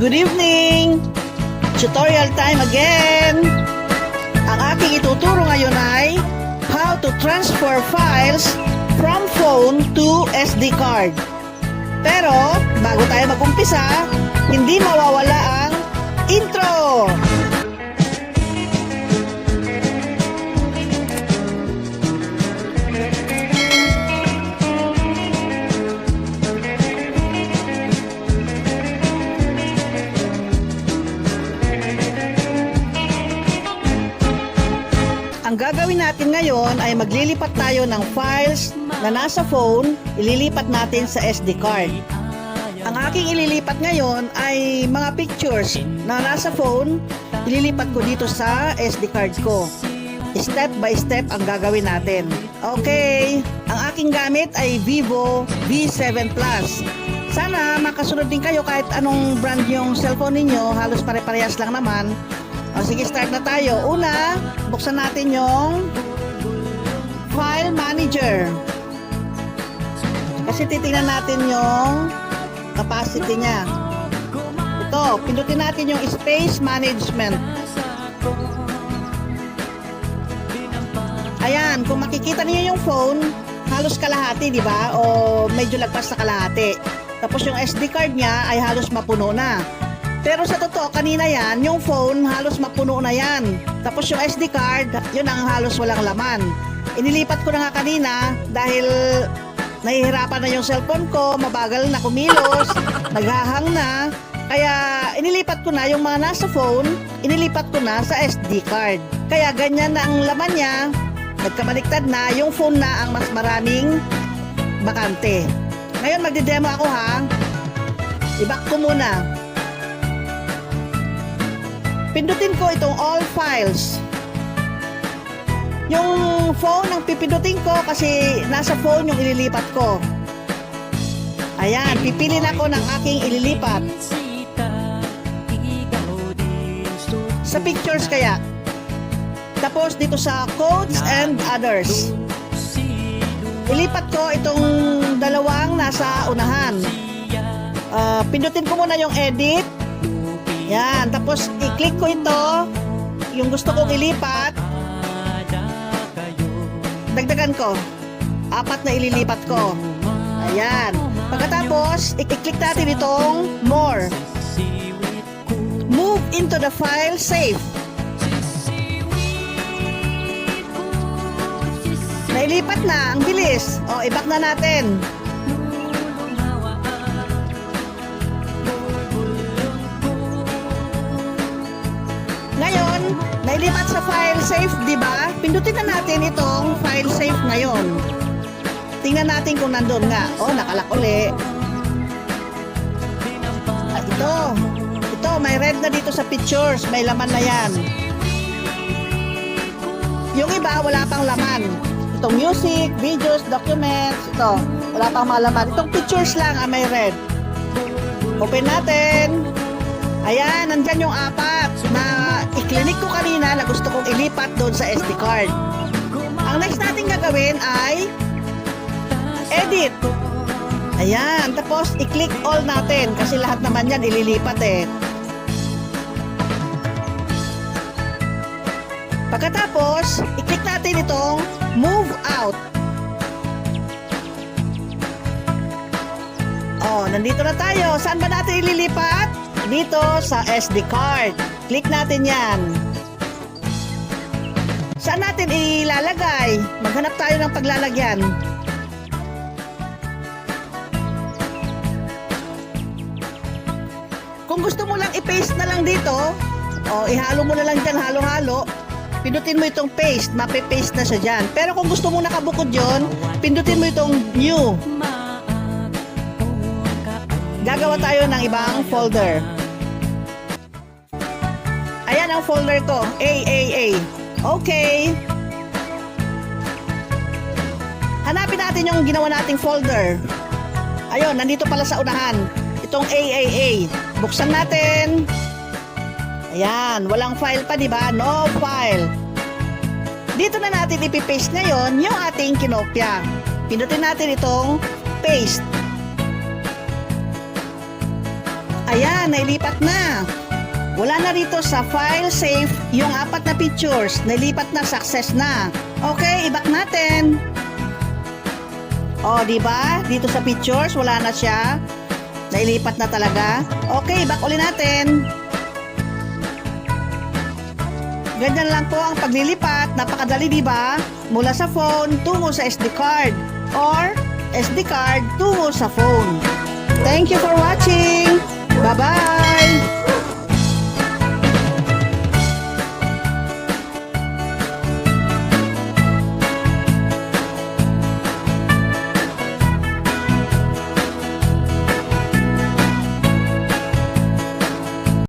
Good evening! Tutorial time again! Ang aking ituturo ngayon ay how to transfer files from phone to SD card. Pero, bago tayo mag-umpisa, hindi mawawala ang intro! Ang gagawin natin ngayon ay maglilipat tayo ng files na nasa phone, ililipat natin sa SD card. Ang aking ililipat ngayon ay mga pictures na nasa phone, ililipat ko dito sa SD card ko. Step by step ang gagawin natin. Okay, ang aking gamit ay Vivo V7 Plus. Sana makasunod din kayo kahit anong brand yung cellphone ninyo, halos pare-parehas lang naman. O sige, start na tayo. Una, buksan natin yung File Manager. Kasi titingnan natin yung capacity niya. Ito, pindutin natin yung Space Management. Ayan, kung makikita niyo yung phone, halos kalahati, di ba? O medyo lagpas na kalahati. Tapos yung SD card niya ay halos mapuno na. Pero sa totoo, kanina yan, yung phone halos mapuno na yan. Tapos yung SD card, yun ang halos walang laman. Inilipat ko na nga kanina dahil nahihirapan na yung cellphone ko, mabagal na kumilos, naghahang na. Kaya inilipat ko na yung mga nasa phone, inilipat ko na sa SD card. Kaya ganyan na ang laman niya, nagkamaliktad na, yung phone na ang mas maraming bakante. Ngayon magdi-demo ako ha. I-back ko muna. Pindutin ko itong all files. Yung phone ang pipindutin ko kasi nasa phone yung ililipat ko. Ayan, pipili na ko ng aking ililipat. Sa pictures kaya. Tapos dito sa codes and others. Ilipat ko itong dalawang nasa unahan. Pindutin ko muna yung edit. Yan, tapos i-click ko ito, yung gusto kong ilipat, dagdagan ko, 4 na ililipat ko. Ayan, pagkatapos, i-click natin itong more. Move into the file, save. Nailipat na, ang bilis. O, i-back na natin. Ngayon, nailipat sa file save, di ba? Pindutin na natin itong file save ngayon. Tingnan natin kung nandun nga. Oh, nakalak uli. At ito, may red na dito sa pictures. May laman na yan. Yung iba, wala pang laman. Itong music, videos, documents, ito. Wala pang mga laman. Itong pictures lang ang may red. Open natin. Ayan, nandyan yung 4 na i-click ko kanina na gusto kong ilipat doon sa SD card. Ang next natin gagawin ay edit. Ayan, tapos i-click all natin kasi lahat naman yan ililipat eh. Pagkatapos, i-click natin itong move out. Oh, nandito na tayo. Saan ba natin ililipat? Dito sa SD card. Click natin yan. Saan natin ilalagay? Maghanap tayo ng paglalagyan. Kung gusto mo lang i-paste na lang dito, o ihalo mo na lang dyan, halo-halo, pindutin mo itong paste, mape-paste na siya dyan. Pero kung gusto mo nakabukod yun, pindutin mo itong new. Gagawa tayo ng ibang folder. Ayan ang folder ko, AAA. Okay. Hanapin natin yung ginawa nating folder. Ayun, nandito pala sa unahan. Itong AAA. Buksan natin. Ayan, walang file pa, di ba? No file. Dito na natin ipipaste ngayon yung ating kinopya. Pindutin natin itong paste. Ayan, nailipat na. Wala na rito sa file save yung 4 na pictures. Nailipat na, success na. Okay, i-back natin. O, di ba? Dito sa pictures, wala na siya. Nailipat na talaga. Okay, back uli natin. Ganyan lang po ang paglilipat. Napakadali, di ba? Mula sa phone tungo sa SD card or SD card tungo sa phone. Thank you for watching. Bye-bye.